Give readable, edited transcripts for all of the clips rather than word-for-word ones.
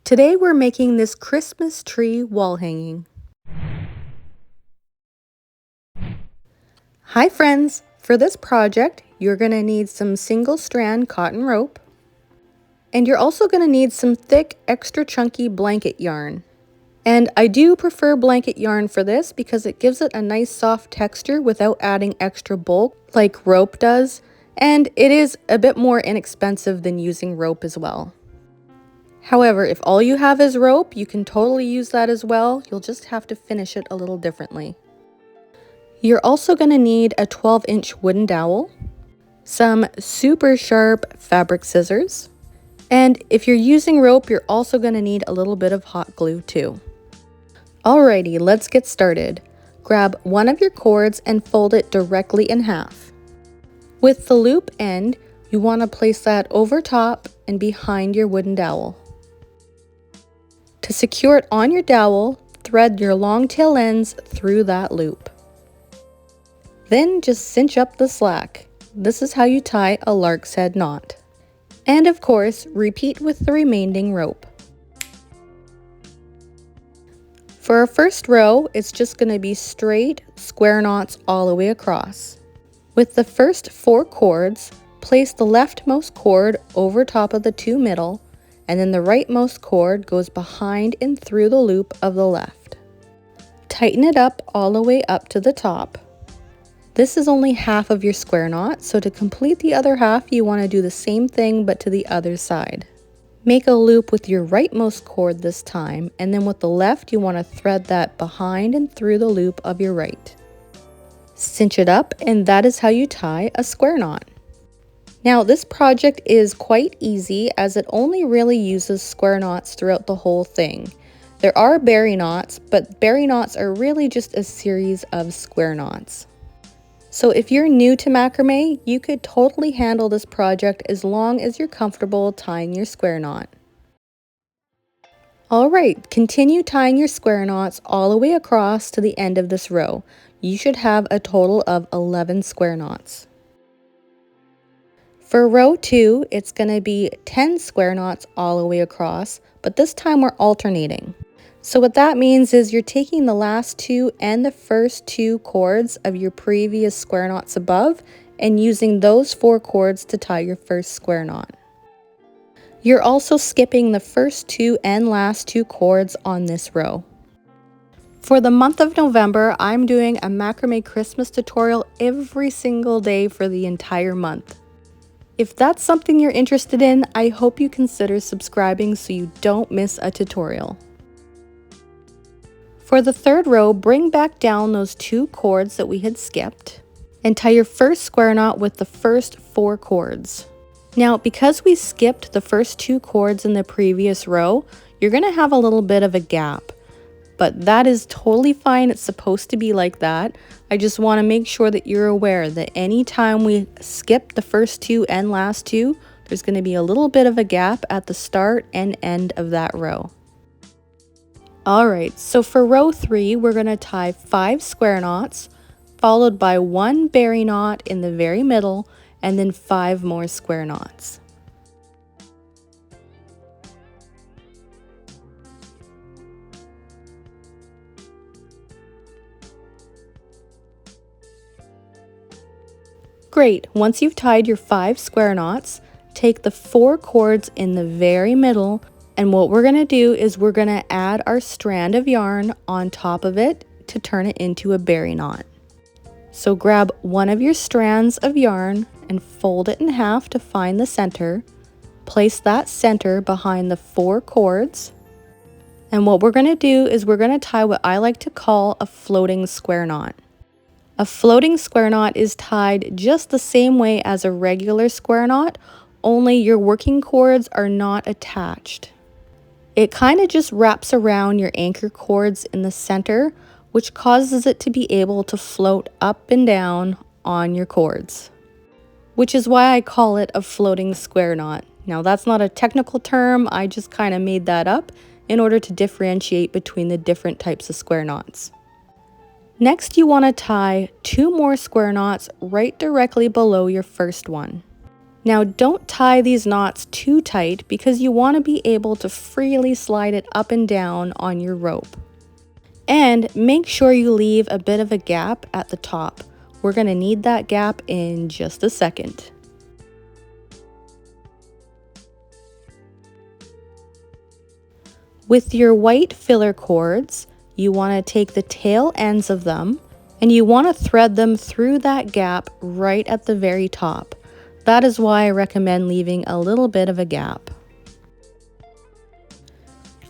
Today we're making this Christmas tree wall hanging. Hi friends! For this project, you're going to need some single strand cotton rope, and you're also going to need some thick, extra chunky blanket yarn. And I do prefer blanket yarn for this because it gives it a nice soft texture without adding extra bulk like rope does, and it is a bit more inexpensive than using rope as well. However, if all you have is rope, you can totally use that as well. You'll just have to finish it a little differently. You're also going to need a 12-inch wooden dowel, some super sharp fabric scissors, and if you're using rope, you're also going to need a little bit of hot glue too. Alrighty, let's get started. Grab one of your cords and fold it directly in half. With the loop end, you want to place that over top and behind your wooden dowel. To secure it on your dowel, thread your long tail ends through that loop. Then just cinch up the slack. This is how you tie a lark's head knot. And of course, repeat with the remaining rope. For our first row, it's just going to be straight square knots all the way across. With the first 4 cords, place the leftmost cord over top of the 2 middle, and then the rightmost cord goes behind and through the loop of the left. Tighten it up all the way up to the top. This is only half of your square knot, so to complete the other half, you want to do the same thing but to the other side. Make a loop with your rightmost cord this time, and then with the left, you want to thread that behind and through the loop of your right. Cinch it up, and that is how you tie a square knot. Now, this project is quite easy as it only really uses square knots throughout the whole thing. There are berry knots, but berry knots are really just a series of square knots. So if you're new to macrame, you could totally handle this project as long as you're comfortable tying your square knot. Alright, continue tying your square knots all the way across to the end of this row. You should have a total of 11 square knots. For row 2, it's going to be 10 square knots all the way across, but this time we're alternating. So what that means is you're taking the last 2 and the first 2 cords of your previous square knots above and using those 4 cords to tie your first square knot. You're also skipping the first 2 and last 2 cords on this row. For the month of November, I'm doing a macrame Christmas tutorial every single day for the entire month. If that's something you're interested in, I hope you consider subscribing so you don't miss a tutorial. For the third row, bring back down those 2 cords that we had skipped and tie your first square knot with the first 4 cords. Now, because we skipped the first 2 cords in the previous row, you're going to have a little bit of a gap. But that is totally fine. It's supposed to be like that. I just want to make sure that you're aware that anytime we skip the first 2 and last 2, there's going to be a little bit of a gap at the start and end of that row. Alright, so for row 3, we're going to tie 5 square knots, followed by 1 berry knot in the very middle, and then 5 more square knots. Great, once you've tied your 5 square knots, take the 4 cords in the very middle, and what we're going to do is we're going to add our strand of yarn on top of it to turn it into a berry knot. So grab one of your strands of yarn and fold it in half to find the center. Place that center behind the 4 cords. And what we're going to do is we're going to tie what I like to call a floating square knot. A floating square knot is tied just the same way as a regular square knot, only your working cords are not attached. It kind of just wraps around your anchor cords in the center, which causes it to be able to float up and down on your cords, which is why I call it a floating square knot. Now that's not a technical term, I just kind of made that up in order to differentiate between the different types of square knots. Next, you want to tie 2 more square knots right directly below your first one. Now don't tie these knots too tight because you want to be able to freely slide it up and down on your rope. And make sure you leave a bit of a gap at the top. We're going to need that gap in just a second. With your white filler cords, you want to take the tail ends of them and you want to thread them through that gap right at the very top. That is why I recommend leaving a little bit of a gap.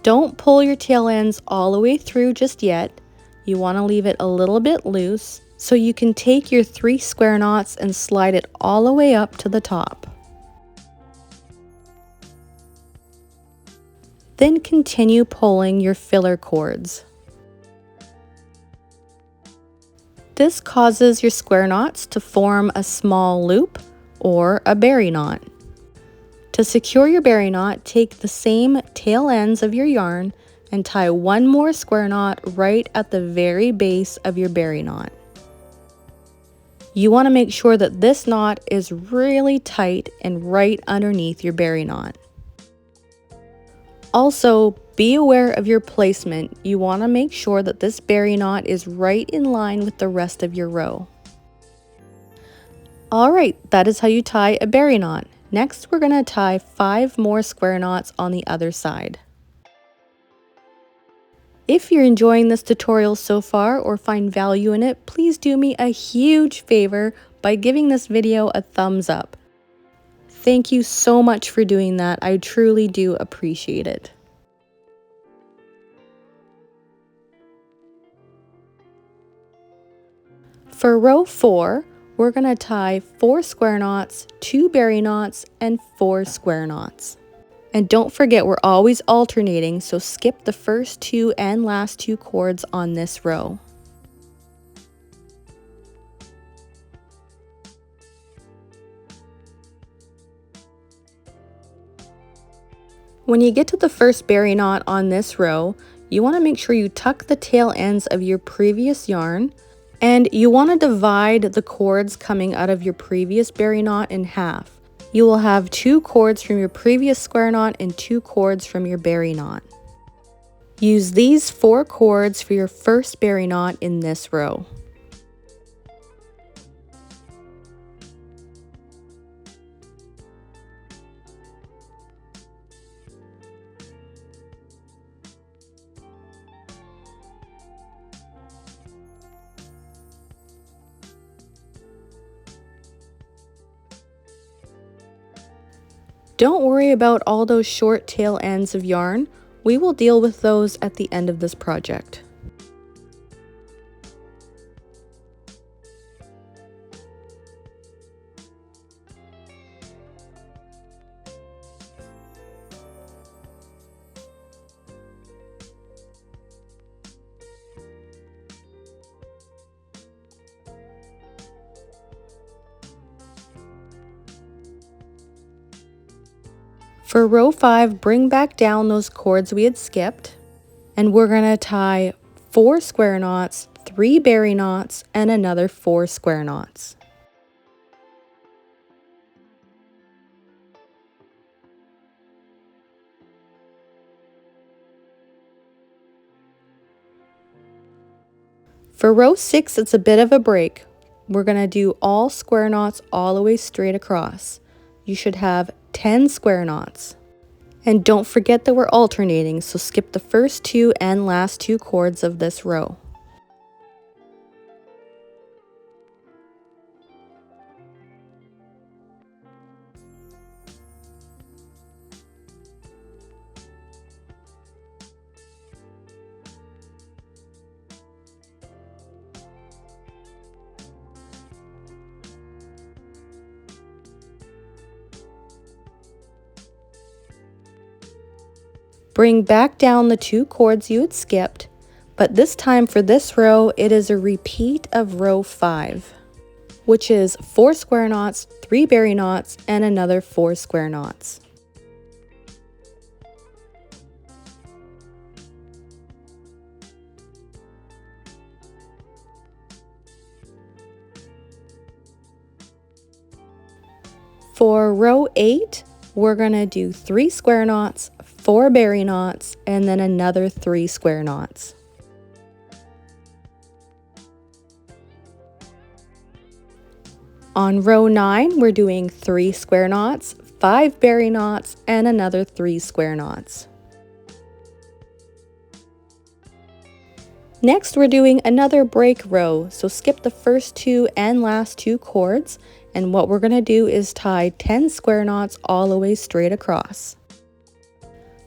Don't pull your tail ends all the way through just yet. You want to leave it a little bit loose so you can take your 3 square knots and slide it all the way up to the top. Then continue pulling your filler cords. This causes your square knots to form a small loop or a berry knot. To secure your berry knot, take the same tail ends of your yarn and tie one more square knot right at the very base of your berry knot. You want to make sure that this knot is really tight and right underneath your berry knot. Also, be aware of your placement. You want to make sure that this berry knot is right in line with the rest of your row. Alright, that is how you tie a berry knot. Next, we're going to tie 5 more square knots on the other side. If you're enjoying this tutorial so far or find value in it, please do me a huge favor by giving this video a thumbs up. Thank you so much for doing that. I truly do appreciate it. For row 4, we're going to tie 4 square knots, 2 berry knots, and 4 square knots. And don't forget, we're always alternating, so skip the first 2 and last 2 cords on this row. When you get to the first berry knot on this row, you want to make sure you tuck the tail ends of your previous yarn, and you want to divide the cords coming out of your previous berry knot in half. You will have 2 cords from your previous square knot and 2 cords from your berry knot. Use these 4 cords for your first berry knot in this row. Don't worry about all those short tail ends of yarn. We will deal with those at the end of this project. For row 5, bring back down those cords we had skipped, and we're going to tie 4 square knots, 3 berry knots, and another 4 square knots. For row 6, it's a bit of a break. We're going to do all square knots all the way straight across. You should have 10 square knots. And don't forget that we're alternating, so skip the first 2 and last 2 cords of this row. Bring back down the 2 cords you had skipped, but this time for this row, it is a repeat of row 5, which is 4 square knots, 3 berry knots, and another 4 square knots. For row 8, we're going to do 3 square knots, 4 berry knots, and then another 3 square knots. On row 9, we're doing 3 square knots, 5 berry knots, and another 3 square knots. Next, we're doing another break row, so skip the first 2 and last 2 cords, and what we're going to do is tie 10 square knots all the way straight across.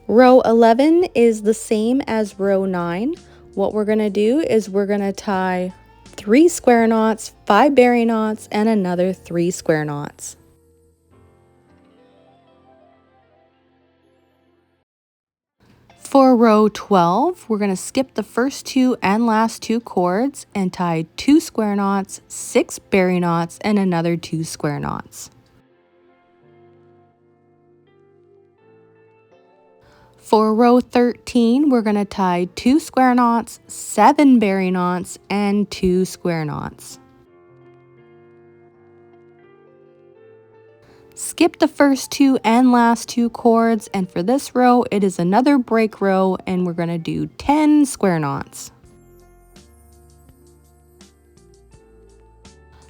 Row 11 is the same as row 9. What we're going to do is we're going to tie 3 square knots, 5 berry knots, and another 3 square knots. For row 12, we're going to skip the first 2 and last 2 cords and tie 2 square knots, 6 berry knots, and another 2 square knots. For row 13, we're going to tie 2 square knots, 7 berry knots, and 2 square knots. Skip the first 2 and last 2 cords, and for this row, it is another break row, and we're going to do 10 square knots.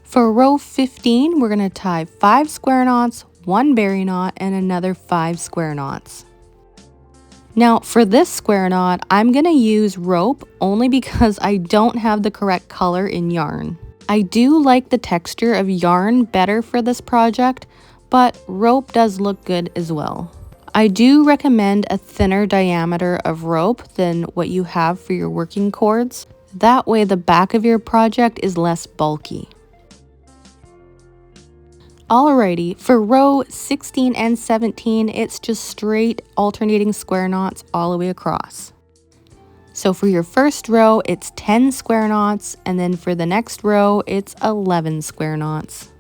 For row 15, we're going to tie 5 square knots, 1 berry knot, and another 5 square knots. Now for this square knot, I'm going to use rope only because I don't have the correct color in yarn. I do like the texture of yarn better for this project, but rope does look good as well. I do recommend a thinner diameter of rope than what you have for your working cords. That way the back of your project is less bulky. Alrighty, for row 16 and 17, it's just straight alternating square knots all the way across. So for your first row, it's 10 square knots, and then for the next row, it's 11 square knots.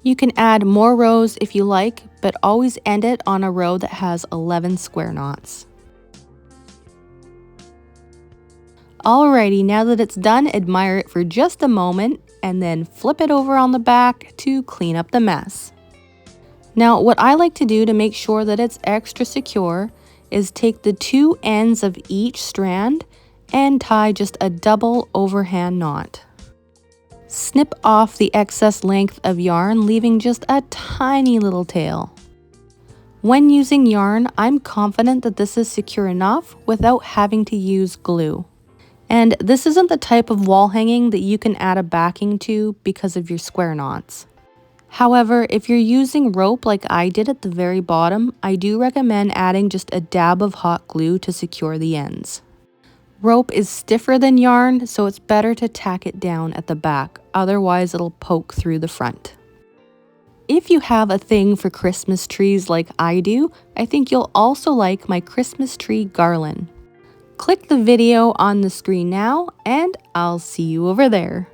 You can add more rows if you like, but always end it on a row that has 11 square knots. Alrighty, now that it's done, admire it for just a moment and then flip it over on the back to clean up the mess. Now, what I like to do to make sure that it's extra secure is take the 2 ends of each strand and tie just a double overhand knot. Snip off the excess length of yarn, leaving just a tiny little tail. When using yarn, I'm confident that this is secure enough without having to use glue. And this isn't the type of wall hanging that you can add a backing to because of your square knots. However, if you're using rope like I did at the very bottom, I do recommend adding just a dab of hot glue to secure the ends. Rope is stiffer than yarn, so it's better to tack it down at the back, otherwise it'll poke through the front. If you have a thing for Christmas trees like I do, I think you'll also like my Christmas tree garland. Click the video on the screen now, and I'll see you over there.